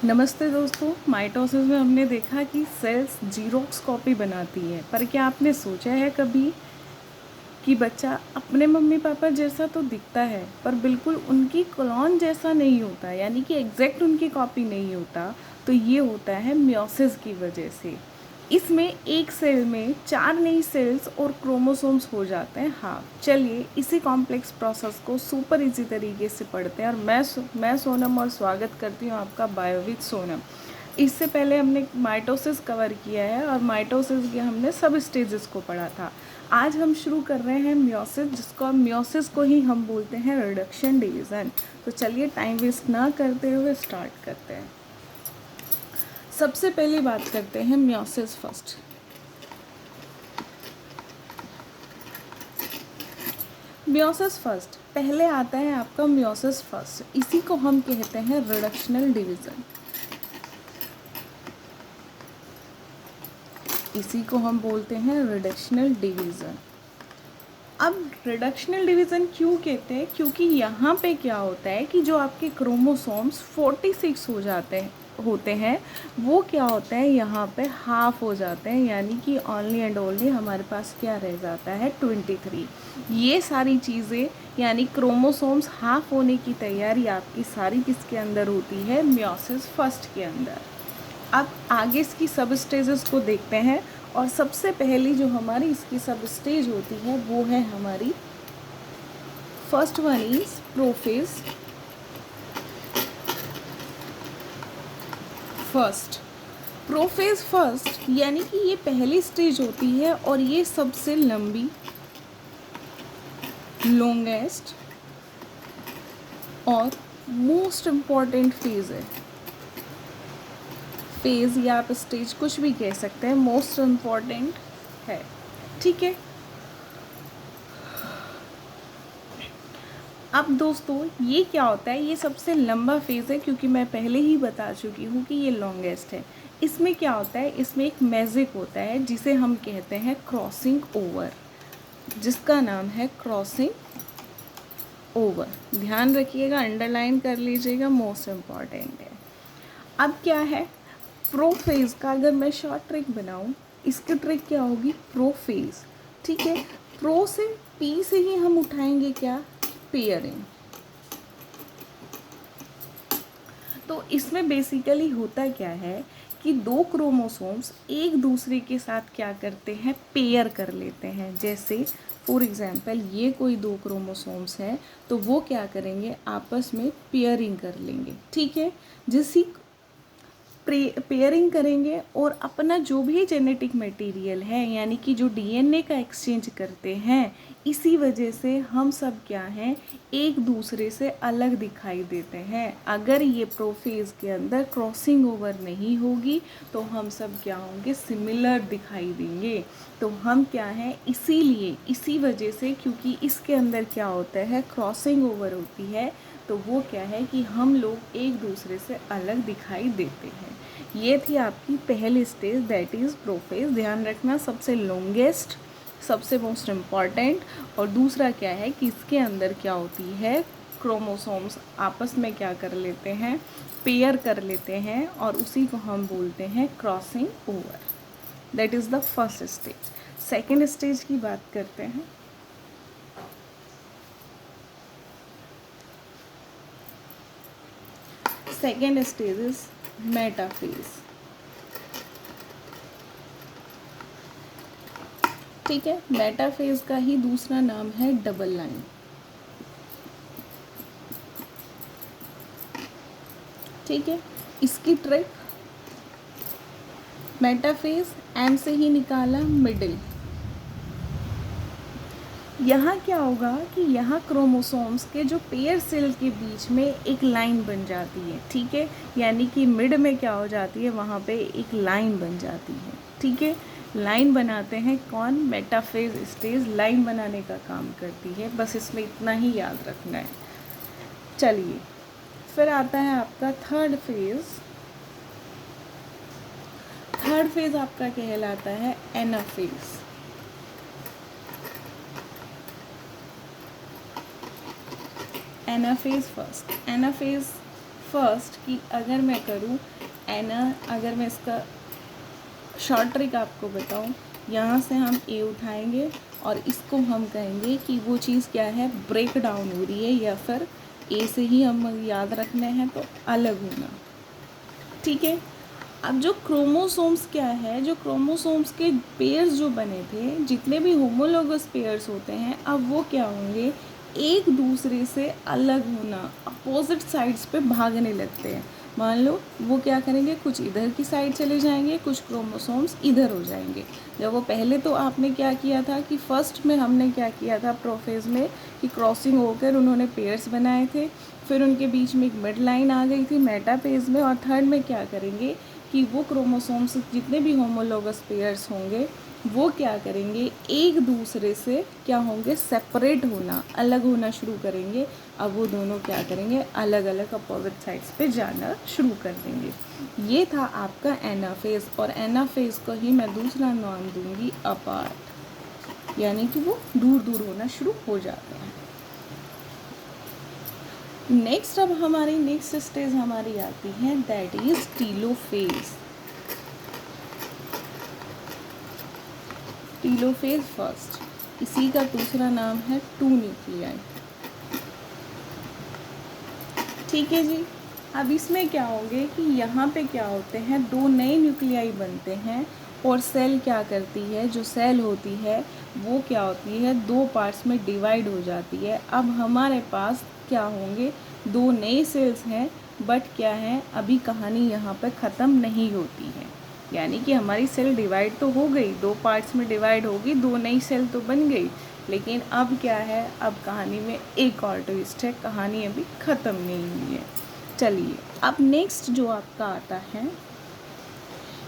नमस्ते दोस्तों। माइटोसिस में हमने देखा कि सेल्स जीरोक्स कॉपी बनाती है, पर क्या आपने सोचा है कभी कि बच्चा अपने मम्मी पापा जैसा तो दिखता है पर बिल्कुल उनकी क्लोन जैसा नहीं होता, यानी कि एग्जैक्ट उनकी कॉपी नहीं होता। तो ये होता है मियोसिस की वजह से। इसमें एक सेल में 4 नई सेल्स और क्रोमोसोम्स हो जाते हैं हाफ। चलिए इसी कॉम्प्लेक्स प्रोसेस को सुपर इजी तरीके से पढ़ते हैं। और मैं सोनम और स्वागत करती हूँ आपका बायोविद सोनम। इससे पहले हमने माइटोसिस कवर किया है और माइटोसिस के हमने सब स्टेजेस को पढ़ा था। आज हम शुरू कर रहे हैं मियोसिस को ही हम बोलते हैं रिडक्शन डिवीज़न। तो चलिए टाइम वेस्ट ना करते हुए स्टार्ट करते हैं। सबसे पहले बात करते हैं मियोसिस फर्स्ट। मियोसिस फर्स्ट पहले आता है आपका मियोसिस फर्स्ट। इसी को हम कहते हैं रिडक्शनल डिवीज़न। इसी को हम बोलते हैं रिडक्शनल डिवीज़न। अब रिडक्शनल डिवीज़न क्यों कहते हैं? क्योंकि यहाँ पे क्या होता है कि जो आपके क्रोमोसोम्स 46 होते हैं वो क्या होता है, यहाँ पे हाफ हो जाते हैं, यानी कि ओनली एंड ओनली हमारे पास क्या रह जाता है 23। ये सारी चीज़ें यानी क्रोमोसोम्स हाफ होने की तैयारी आपकी सारी किसके अंदर होती है? मियोसिस फर्स्ट के अंदर। अब आगे इसकी सब स्टेजेस को देखते हैं। और सबसे पहली जो हमारी इसकी सब स्टेज होती है वो है हमारी first one is prophase first. Prophase first यानी कि ये पहली स्टेज होती है और ये सबसे लंबी, लॉन्गेस्ट और मोस्ट इम्पॉर्टेंट फेज है। फेज या आप स्टेज कुछ भी कह सकते हैं, मोस्ट इम्पॉर्टेंट है। ठीक है। अब दोस्तों ये क्या होता है, ये सबसे लंबा फेज़ है क्योंकि मैं पहले ही बता चुकी हूँ कि ये लॉन्गेस्ट है। इसमें क्या होता है, इसमें एक मैजिक होता है जिसे हम कहते हैं क्रॉसिंग ओवर, जिसका नाम है क्रॉसिंग ओवर। ध्यान रखिएगा, अंडरलाइन कर लीजिएगा, मोस्ट इम्पॉर्टेंट है। अब क्या है प्रोफेज का, अगर मैं शॉर्ट ट्रिक बनाऊँ, इसकी ट्रिक क्या होगी? प्रोफेज। ठीक है। प्रो से पी से ही हम उठाएंगे क्या? पेयरिंग। तो इसमें बेसिकली होता क्या है कि दो क्रोमोसोम्स एक दूसरे के साथ क्या करते हैं? पेयर कर लेते हैं। जैसे फॉर एग्जांपल ये कोई दो क्रोमोसोम्स हैं तो वो क्या करेंगे? आपस में पेयरिंग कर लेंगे। ठीक है। जिसी पेयरिंग करेंगे और अपना जो भी जेनेटिक मटेरियल है यानी कि जो डीएनए का एक्सचेंज करते हैं, इसी वजह से हम सब क्या हैं? एक दूसरे से अलग दिखाई देते हैं। अगर ये प्रोफेज के अंदर क्रॉसिंग ओवर नहीं होगी तो हम सब क्या होंगे? सिमिलर दिखाई देंगे। तो हम क्या हैं? इसीलिए इसी वजह से, क्योंकि इसके अंदर क्या होता है? क्रॉसिंग ओवर होती है, तो वो क्या है कि हम लोग एक दूसरे से अलग दिखाई देते हैं। ये थी आपकी पहली स्टेज, दैट इज़ प्रोफेज। ध्यान रखना, सबसे लॉन्गेस्ट, सबसे मोस्ट इम्पॉर्टेंट। और दूसरा क्या है कि इसके अंदर क्या होती है? क्रोमोसोम्स आपस में क्या कर लेते हैं? पेयर कर लेते हैं और उसी को हम बोलते हैं crossing over. That is the first stage. Second stage की बात करते हैं। Second stage is metaphase. ठीक है। मेटाफेज का ही दूसरा नाम है डबल लाइन। ठीक है। इसकी ट्रिक, मेटाफेज एम से ही निकाला, मिडिल। यहाँ क्या होगा कि यहाँ क्रोमोसोम्स के जो पेयर सेल के बीच में एक लाइन बन जाती है। ठीक है। यानी कि मिड में क्या हो जाती है? वहाँ पे एक लाइन बन जाती है। ठीक है। लाइन बनाते हैं कौन? मेटाफेज स्टेज लाइन बनाने का काम करती है। बस इसमें इतना ही याद रखना है। चलिए फिर आता है आपका थर्ड फेज। थर्ड फेज आपका कहलाता है anaphase. Anaphase first. Anaphase first कि अगर मैं करूँ अगर मैं इसका शॉर्ट ट्रिक आपको बताऊँ, यहाँ से हम ए उठाएंगे और इसको हम कहेंगे कि वो चीज़ क्या है, ब्रेक डाउन हो रही है, या फिर ए से ही हम याद रखने हैं तो अलग होना। ठीक है। अब जो क्रोमोसोम्स क्या है, जो क्रोमोसोम्स के पेयर्स जो बने थे, जितने भी होमोलोगस पेयर्स होते हैं, अब वो क्या होंगे, एक दूसरे से अलग होना, अपोजिट साइड्स पे भागने लगते हैं। मान लो वो क्या करेंगे, कुछ इधर की साइड चले जाएंगे, कुछ क्रोमोसोम्स इधर हो जाएंगे। जब वो पहले तो आपने क्या किया था कि फर्स्ट में हमने क्या किया था प्रोफेज में कि क्रॉसिंग होकर उन्होंने पेयर्स बनाए थे, फिर उनके बीच में एक मिड लाइन आ गई थी मेटाफेज में, और थर्ड में क्या करेंगे कि वो क्रोमोसोम्स जितने भी होमोलोगस पेयर्स होंगे वो क्या करेंगे, एक दूसरे से क्या होंगे, सेपरेट होना, अलग होना शुरू करेंगे। अब वो दोनों क्या करेंगे, अलग अलग अपोजिट साइड्स पे जाना शुरू कर देंगे। ये था आपका एनाफेज, और एनाफेज को ही मैं दूसरा नाम दूंगी अपार्ट, यानी कि वो दूर दूर होना शुरू हो जाते हैं। नेक्स्ट अब हमारी नेक्स्ट स्टेज हमारी आती है, that is telophase. Telophase first, इसी का दूसरा नाम है 2 न्यूक्लियाई। ठीक है जी। अब इसमें क्या होंगे कि यहाँ पे क्या होते हैं, 2 नए न्यूक्लियाई बनते हैं, और सेल क्या करती है, जो सेल होती है वो क्या होती है, 2 पार्ट्स में डिवाइड हो जाती है। अब हमारे पास क्या होंगे, 2 नए सेल्स हैं, बट क्या है, अभी कहानी यहाँ पे ख़त्म नहीं होती है। यानी कि हमारी सेल डिवाइड तो हो गई, 2 पार्ट्स में डिवाइड होगी, 2 नई सेल तो बन गई, लेकिन अब क्या है, अब कहानी में एक और ट्विस्ट है, कहानी अभी ख़त्म नहीं हुई है। चलिए अब नेक्स्ट जो आपका आता है,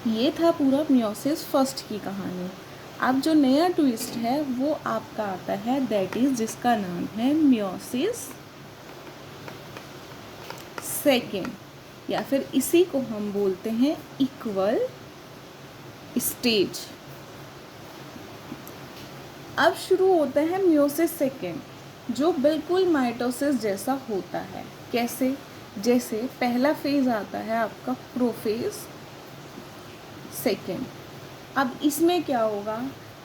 ये था पूरा मियोसिस फर्स्ट की कहानी। अब जो नया ट्विस्ट है वो आपका आता है, दैट इज जिसका नाम है मियोसिस सेकेंड, या फिर इसी को हम बोलते हैं इक्वल स्टेज। अब शुरू होता है मियोसिस सेकेंड, जो बिल्कुल माइटोसिस जैसा होता है। कैसे, जैसे पहला फेज आता है आपका प्रोफेज सेकेंड। अब इसमें क्या होगा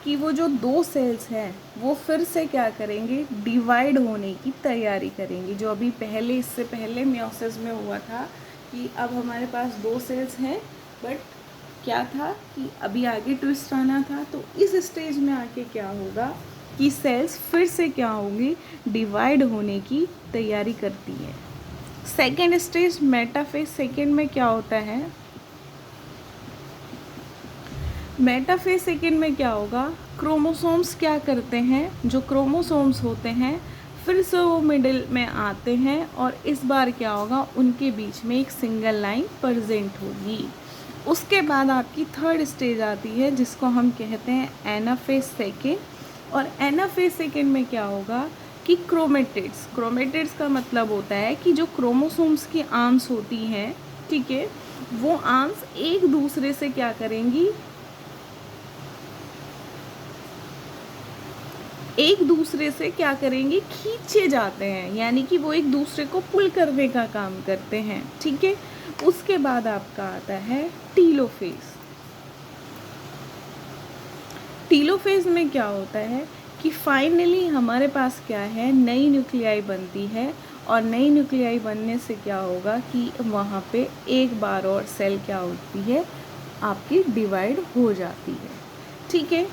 कि वो जो 2 सेल्स हैं वो फिर से क्या करेंगे, डिवाइड होने की तैयारी करेंगी। जो अभी पहले, इससे पहले मियोसिस में हुआ था कि अब हमारे पास 2 सेल्स हैं, बट क्या था कि अभी आगे ट्विस्ट आना था। तो इस स्टेज में आके क्या होगा कि सेल्स फिर से क्या होंगी, डिवाइड होने की तैयारी करती है। सेकेंड स्टेज मेटाफेज सेकेंड में क्या होता है, मेटाफेज सेकेंड में क्या होगा, क्रोमोसोम्स क्या करते हैं, जो क्रोमोसोम्स होते हैं फिर से वो मिडिल में आते हैं, और इस बार क्या होगा, उनके बीच में एक सिंगल लाइन प्रेजेंट होगी। उसके बाद आपकी थर्ड स्टेज आती है, जिसको हम कहते हैं एनाफेज सेकेंड। और एनाफेज सेकेंड में क्या होगा कि क्रोमेटिड्स का मतलब होता है कि जो क्रोमोसोम्स की आर्म्स होती हैं, ठीक है, वो आर्म्स एक दूसरे से क्या करेंगी, एक दूसरे से क्या करेंगे, खींचे जाते हैं, यानी कि वो एक दूसरे को पुल करने का काम करते हैं। ठीक है। उसके बाद आपका आता है टीलोफेज। टीलोफेज में क्या होता है कि फाइनली हमारे पास क्या है, नई न्यूक्लियाई बनती है, और नई न्यूक्लियाई बनने से क्या होगा कि वहाँ पे एक बार और सेल क्या होती है, आपकी डिवाइड हो जाती है। ठीक है।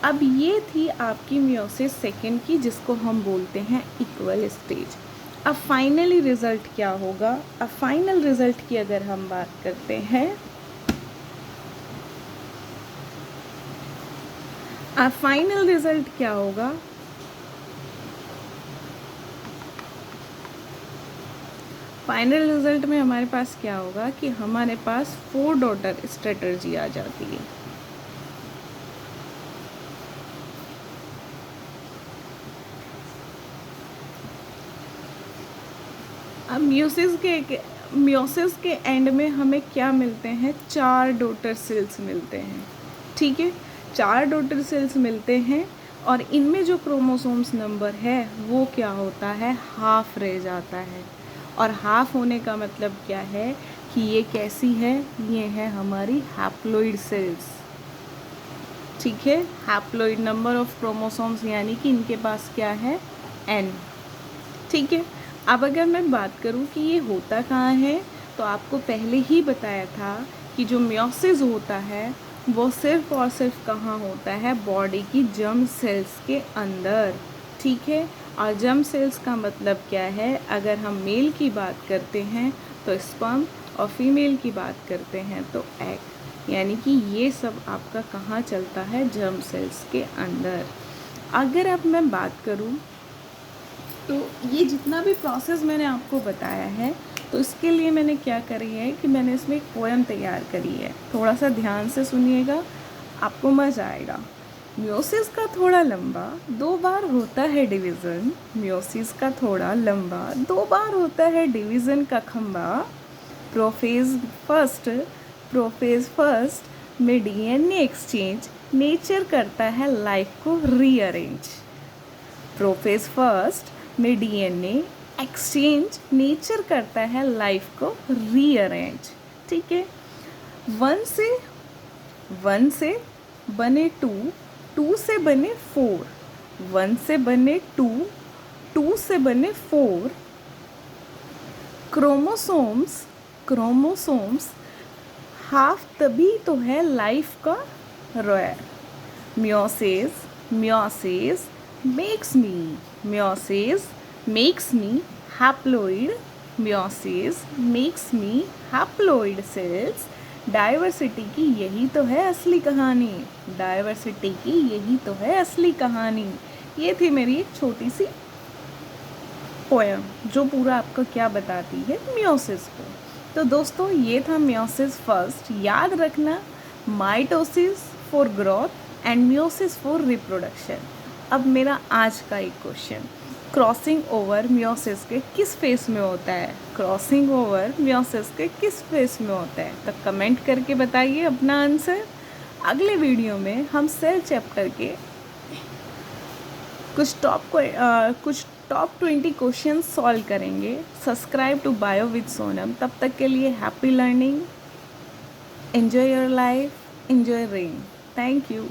अब ये थी आपकी मियोसिस सेकेंड की, जिसको हम बोलते हैं इक्वल स्टेज। अब फाइनली रिजल्ट क्या होगा, अब फाइनल रिजल्ट की अगर हम बात करते हैं, अब फाइनल रिजल्ट क्या होगा, फाइनल रिजल्ट में हमारे पास क्या होगा कि हमारे पास 4 डॉटर स्ट्रेटर्जी आ जाती है। अब मियोसिस के एंड में हमें क्या मिलते हैं, 4 डॉटर सेल्स मिलते हैं। ठीक है, 4 डॉटर सेल्स मिलते हैं, और इनमें जो क्रोमोसोम्स नंबर है वो क्या होता है, हाफ रह जाता है। और हाफ होने का मतलब क्या है कि ये कैसी है, ये है हमारी हैप्लॉइड सेल्स। ठीक है, हैप्लॉइड नंबर ऑफ क्रोमोसोम्स यानी कि इनके पास क्या है, n। ठीक है, अब अगर मैं बात करूं कि ये होता कहाँ है, तो आपको पहले ही बताया था कि जो मियोसिस होता है वो सिर्फ और सिर्फ कहाँ होता है, बॉडी की जर्म सेल्स के अंदर। ठीक है, और जर्म सेल्स का मतलब क्या है, अगर हम मेल की बात करते हैं तो स्पर्म और फीमेल की बात करते हैं तो एग, यानी कि ये सब आपका कहाँ चलता है, जर्म सेल्स के अंदर। अगर अब मैं बात करूँ तो ये जितना भी प्रोसेस मैंने आपको बताया है, तो इसके लिए मैंने क्या करी है कि मैंने इसमें एक पोएम तैयार करी है। थोड़ा सा ध्यान से सुनिएगा, आपको मज़ा आएगा। मियोसिस का थोड़ा लंबा 2 बार होता है डिवीज़न, मियोसिस का थोड़ा लंबा 2 बार होता है डिवीज़न का खंबा। प्रोफेज फर्स्ट में डीएनए एक्सचेंज नेचर करता है लाइफ को रीअरेंज। प्रोफेज फर्स्ट में डीएनए एक्सचेंज नेचर करता है लाइफ को रीअरेंज। ठीक है, वन से बने टू से बने 4, 1 से बने 2 से बने 4। क्रोमोसोम्स हाफ तभी तो है लाइफ का रॉयर। Meiosis makes me haploid. Meiosis makes me haploid cells. Diversity की यही तो है असली कहानी, डाइवर्सिटी की यही तो है असली कहानी। ये थी मेरी एक छोटी सी पोएम जो पूरा आपका क्या बताती है, मियोसिस को। तो दोस्तों ये था मियोसिस फर्स्ट। याद रखना, mitosis for growth and meiosis for reproduction. अब मेरा आज का एक क्वेश्चन, क्रॉसिंग ओवर मियोसिस के किस फेस में होता है, क्रॉसिंग ओवर मियोसिस के किस फेस में होता है, तो कमेंट करके बताइए अपना आंसर। अगले वीडियो में हम सेल चैप्टर के कुछ टॉप 20 क्वेश्चन सॉल्व करेंगे। Subscribe to bio with Sonam. तब तक के लिए happy learning, enjoy your life, enjoy rain. Thank you.